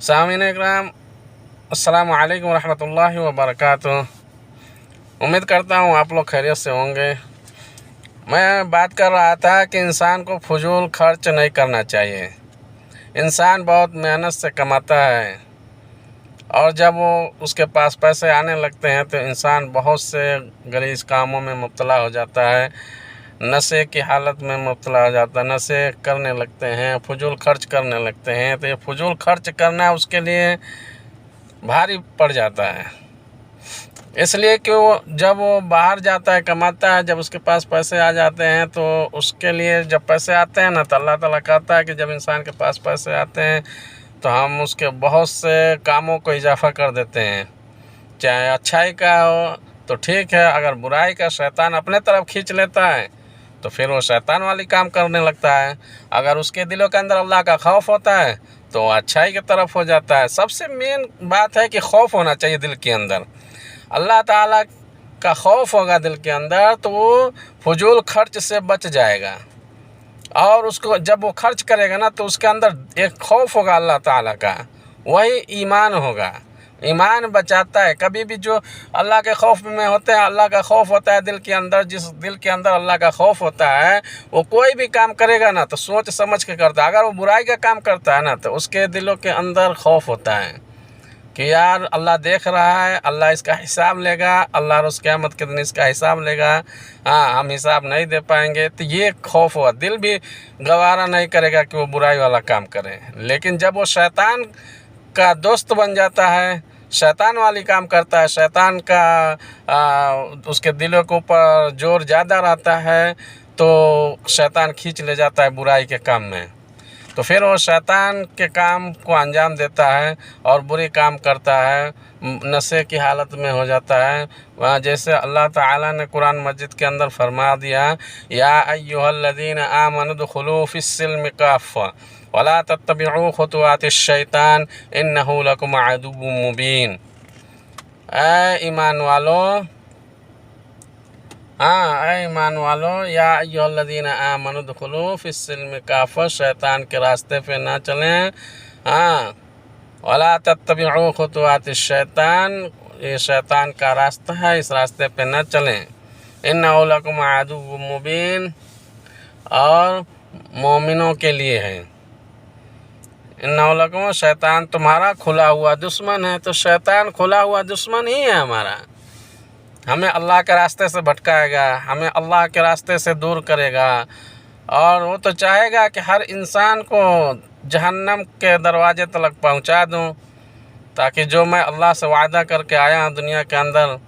सामीन इकराम, अस्सलामु अलैकुम रहमतुल्लाहि व बरकातुहू। उम्मीद करता हूँ आप लोग खैरियत से होंगे। मैं बात कर रहा था कि इंसान को फजूल खर्च नहीं करना चाहिए। इंसान बहुत मेहनत से कमाता है और जब वो उसके पास पैसे आने लगते हैं तो इंसान बहुत से गलीज़ कामों में मुब्तला हो जाता है, नशे की हालत में मुब्तला हो जाता है, नशे करने लगते हैं, फजूल खर्च करने लगते हैं। तो ये फजूल खर्च करना उसके लिए भारी पड़ जाता है, इसलिए कि जब वो बाहर जाता है, कमाता है, जब उसके पास पैसे आ जाते हैं तो उसके लिए जब पैसे आते हैं ना, तो अल्लाह ताला कहता है कि जब इंसान के पास पैसे आते हैं तो हम उसके बहुत से कामों को इजाफ़ा कर देते हैं। चाहे अच्छाई का हो तो ठीक है, अगर बुराई का शैतान अपने तरफ खींच लेता है तो फिर वो शैतान वाली काम करने लगता है। अगर उसके दिलों के अंदर अल्लाह का खौफ होता है तो अच्छाई की तरफ हो जाता है। सबसे मेन बात है कि खौफ होना चाहिए दिल के अंदर। अल्लाह ताला का खौफ होगा दिल के अंदर तो वो फजूल खर्च से बच जाएगा, और उसको जब वो खर्च करेगा ना तो उसके अंदर एक खौफ होगा अल्लाह ताला का, वही ईमान होगा। ईमान बचाता है। कभी भी जो अल्लाह के खौफ में होते हैं, अल्लाह का खौफ होता है दिल के अंदर, जिस दिल के अंदर अल्लाह का खौफ होता है वो कोई भी काम करेगा ना तो सोच समझ के करता है। अगर वो बुराई का काम करता है ना तो उसके दिलों के अंदर खौफ होता है कि यार अल्लाह देख रहा है, अल्लाह इसका हिसाब लेगा, अल्लाह रोज़ क़यामत के दिन इसका हिसाब लेगा, हम हिसाब नहीं दे पाएंगे। तो ये खौफ हुआ, दिल भी गवारा नहीं करेगा कि वो बुराई वाला काम करे। लेकिन जब वो शैतान का दोस्त बन जाता है, शैतान वाली काम करता है, शैतान का उसके दिलों के ऊपर जोर ज़्यादा रहता है तो शैतान खींच ले जाता है बुराई के काम में। तो फिर वो शैतान के काम को अंजाम देता है और बुरी काम करता है, नशे की हालत में हो जाता है। वहाँ जैसे अल्लाह ताला ने कुरान मजिद के अंदर फरमा दिया, या अय्युहल्लज़ीना आमनु दुखुलू फिस्सिल्मि काफ़्फ़ा वला तत्तबिउ खुतुवातिश शैतान इन्नहु लकुम अदुव्वुम मुबीन। ऐ ईमान वालों, ईमान वालों, या अय्युहल्लज़ीना आमनु दुखुलू फिस्सिल्मि काफ़्फ़ा, शैतान के रास्ते पे ना चलें। वला तत्तबिउ खुतुवातिश शैतान, ये शैतान का रास्ता है, इस रास्ते पे न चलें। इन्नहु लकुम अदुव्वुम मुबीन, और मोमिनों के लिए है। इन्नहु लकुम, शैतान तुम्हारा खुला हुआ दुश्मन है। तो शैतान खुला हुआ दुश्मन ही है हमारा, हमें अल्लाह के रास्ते से भटकाएगा, हमें अल्लाह के रास्ते से दूर करेगा, और वो तो चाहेगा कि हर इंसान को जहन्नम के दरवाजे तक पहुंचा दूं, ताकि जो मैं अल्लाह से वादा करके आया हूं दुनिया के अंदर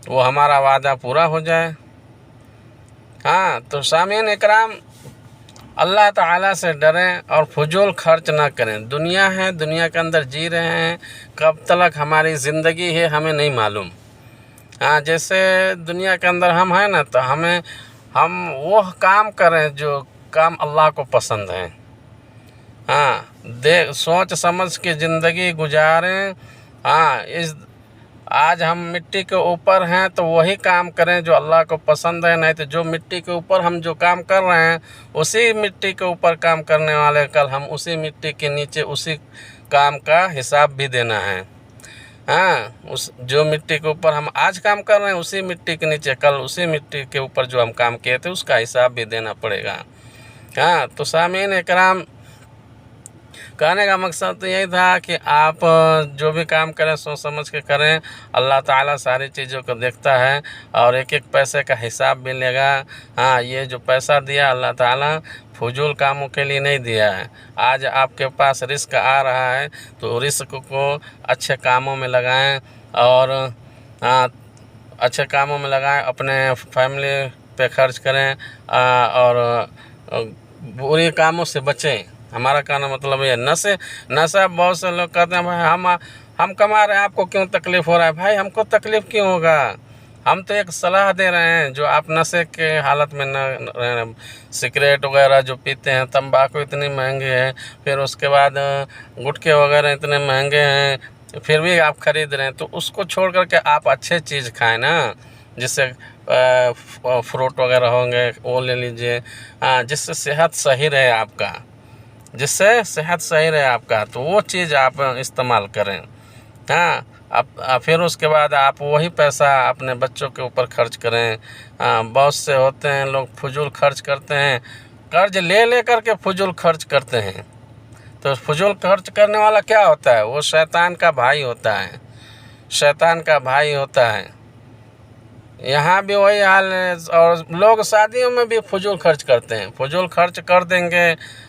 वो हमारा वादा पूरा हो जाए। तो सामीन इकराम, अल्लाह ताला से डरें और फजूल खर्च ना करें। दुनिया है, दुनिया के अंदर जी रहे हैं, कब तक हमारी ज़िंदगी है हमें नहीं मालूम। जैसे दुनिया के अंदर हम हैं ना, तो हम वो काम करें जो काम अल्लाह को पसंद है। सोच समझ के ज़िंदगी गुजारें। आज हम मिट्टी के ऊपर हैं तो वही काम करें जो अल्लाह को पसंद है, नहीं तो जो मिट्टी के ऊपर हम जो काम कर रहे हैं उसी मिट्टी के ऊपर काम करने वाले कल हम उसी मिट्टी के नीचे उसी काम का हिसाब भी देना है। उस जो मिट्टी के ऊपर हम आज काम कर रहे हैं उसी मिट्टी के नीचे कल उसी मिट्टी के ऊपर जो हम काम किए थे उसका हिसाब भी देना पड़ेगा। तो सामीन इकराम, कहने का मकसद तो यही था कि आप जो भी काम करें सोच समझ के करें। अल्लाह ताला सारी चीज़ों को देखता है और एक एक पैसे का हिसाब भी लेगा। ये जो पैसा दिया अल्लाह ताला फजूल कामों के लिए नहीं दिया है। आज आपके पास रिस्क आ रहा है तो रिस्क को अच्छे कामों में लगाएं, और अच्छे कामों में लगाएं, अपने फैमिली पे खर्च करें, और बुरे कामों से बचें। हमारा कहना मतलब ये नशा बहुत से लोग कहते हैं भाई हम कमा रहे हैं, आपको क्यों तकलीफ़ हो रहा है? भाई हमको तकलीफ़ क्यों होगा? हम तो एक सलाह दे रहे हैं जो आप नशे के हालत में न, सिगरेट वगैरह जो पीते हैं, तंबाकू इतनी महंगी है, फिर उसके बाद गुटखे वगैरह इतने महंगे हैं, फिर भी आप ख़रीद रहे हैं। तो उसको छोड़ करके आप अच्छे चीज़ खाएं ना, जिससे फ्रूट वगैरह होंगे वो ले लीजिए, जिससे सेहत सही रहे आपका। जिससे सेहत सही रहे आपका, तो वो चीज़ आप इस्तेमाल करें। हाँ, अब फिर उसके बाद आप वही पैसा अपने बच्चों के ऊपर खर्च करें। बहुत से होते हैं लोग फजूल खर्च करते हैं, कर्ज ले ले करके फजूल खर्च करते हैं। तो फजूल खर्च करने वाला क्या होता है? वो शैतान का भाई होता है, शैतान का भाई होता है। यहाँ भी वही हाल है। और लोग शादियों में भी फजूल खर्च करते हैं, फजूल खर्च कर देंगे।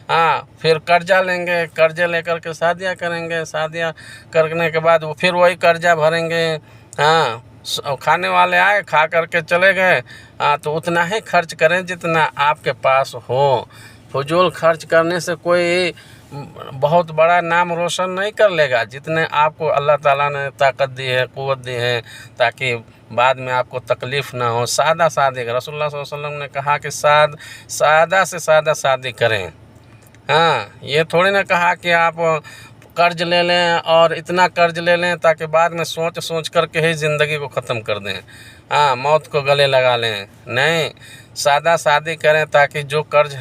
हाँ, फिर कर्जा लेंगे, कर्जे लेकर के शादियाँ करेंगे, शादियाँ करने के बाद वो फिर वही कर्जा भरेंगे। हाँ, खाने वाले आए, खा करके चले गए। हाँ, तो उतना ही खर्च करें जितना आपके पास हो। फजूल खर्च करने से कोई बहुत बड़ा नाम रोशन नहीं कर लेगा, जितने आपको अल्लाह ताला ने ताकत दी है, क़ुव्वत दी है, ताकि बाद में आपको तकलीफ़ ना हो। सादा शादी, रसूलुल्लाह सल्लल्लाहु अलैहि वसल्लम ने कहा कि सादा से सादा शादी करें। हाँ, ये थोड़ी ना कहा कि आप कर्ज ले लें और इतना कर्ज ले लें ताकि बाद में सोच सोच करके ही ज़िंदगी को ख़त्म कर दें। हाँ, मौत को गले लगा लें। नहीं, सादा शादी करें ताकि जो कर्ज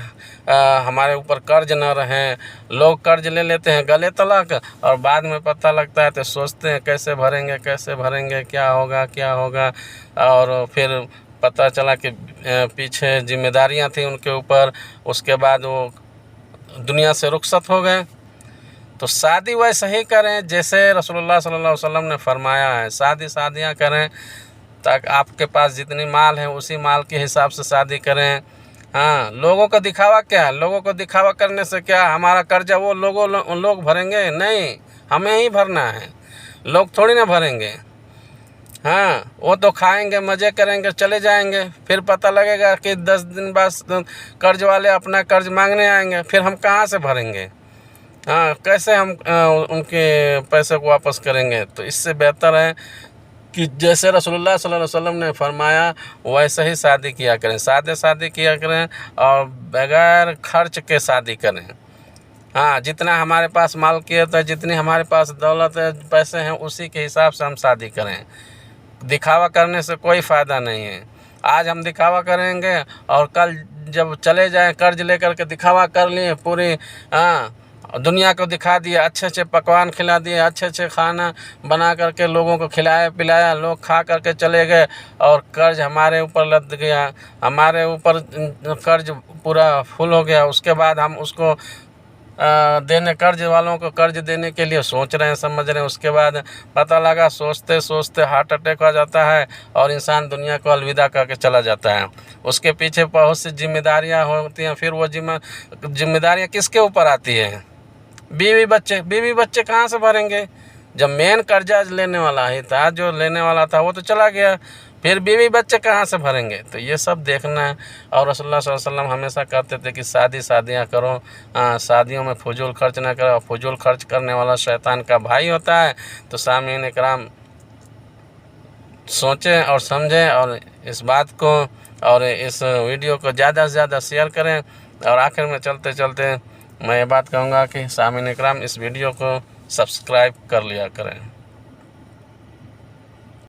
हमारे ऊपर कर्ज न रहें। लोग कर्ज ले लेते हैं गले तलक, और बाद में पता लगता है तो सोचते हैं कैसे भरेंगे, कैसे भरेंगे, क्या होगा, क्या होगा। और फिर पता चला कि पीछे जिम्मेदारियां थी उनके ऊपर, उसके बाद वो दुनिया से रुखसत हो गए। तो शादी वैसे ही करें जैसे रसूलुल्लाह सल्लल्लाहु अलैहि वसल्लम ने फरमाया है। शादियाँ करें ताकि आपके पास जितनी माल है उसी माल के हिसाब से शादी करें। हाँ, लोगों को दिखावा क्या है? लोगों को दिखावा करने से क्या हमारा कर्जा वो लोग भरेंगे? नहीं, हमें ही भरना है, लोग थोड़ी ना भरेंगे। हाँ, वो तो खाएंगे, मज़े करेंगे, चले जाएंगे। फिर पता लगेगा कि 10 दिन बाद कर्ज वाले अपना कर्ज मांगने आएंगे, फिर हम कहाँ से भरेंगे? हाँ, कैसे हम उनके पैसे को वापस करेंगे? तो इससे बेहतर है कि जैसे रसूलुल्लाह सल्लल्लाहु अलैहि वसल्लम ने फरमाया वैसे ही शादी किया करें, सादे शादी किया करें और बगैर खर्च के शादी करें। हाँ, जितना हमारे पास मालकियत है, जितनी हमारे पास दौलत है, पैसे हैं, उसी के हिसाब से हम शादी करें। दिखावा करने से कोई फ़ायदा नहीं है। आज हम दिखावा करेंगे और कल जब चले जाएं कर्ज लेकर के दिखावा कर लिए पूरी, हाँ, दुनिया को दिखा दिया, अच्छे अच्छे पकवान खिला दिए, अच्छे अच्छे खाना बना करके लोगों को खिलाया पिलाया, लोग खा करके चले गए और कर्ज हमारे ऊपर लद गया, हमारे ऊपर कर्ज पूरा फुल हो गया। उसके बाद हम उसको कर्ज वालों को कर्ज देने के लिए सोच रहे हैं, समझ रहे हैं, उसके बाद पता लगा सोचते सोचते हार्ट अटैक आ जाता है और इंसान दुनिया को अलविदा करके चला जाता है। उसके पीछे बहुत सी जिम्मेदारियां होती हैं। फिर वो जिम्मेदारियां किसके ऊपर आती है? बीवी बच्चे कहाँ से भरेंगे? जब मेन कर्जा लेने वाला ही था, जो लेने वाला था वो तो चला गया, फिर बीवी बच्चे कहाँ से भरेंगे? तो ये सब देखना है। और रसूलुल्लाह सल्लल्लाहु अलैहि वसल्लम हमेशा कहते थे कि शादियाँ करो, शादियों में फजूल खर्च ना करो। फजूल खर्च करने वाला शैतान का भाई होता है। तो सामीन इकराम, सोचें और समझें और इस बात को और इस वीडियो को ज़्यादा से ज़्यादा शेयर करें। और आखिर में चलते चलते मैं ये बात कहूँगा कि सामीन इकराम, इस वीडियो को सब्सक्राइब कर लिया करें।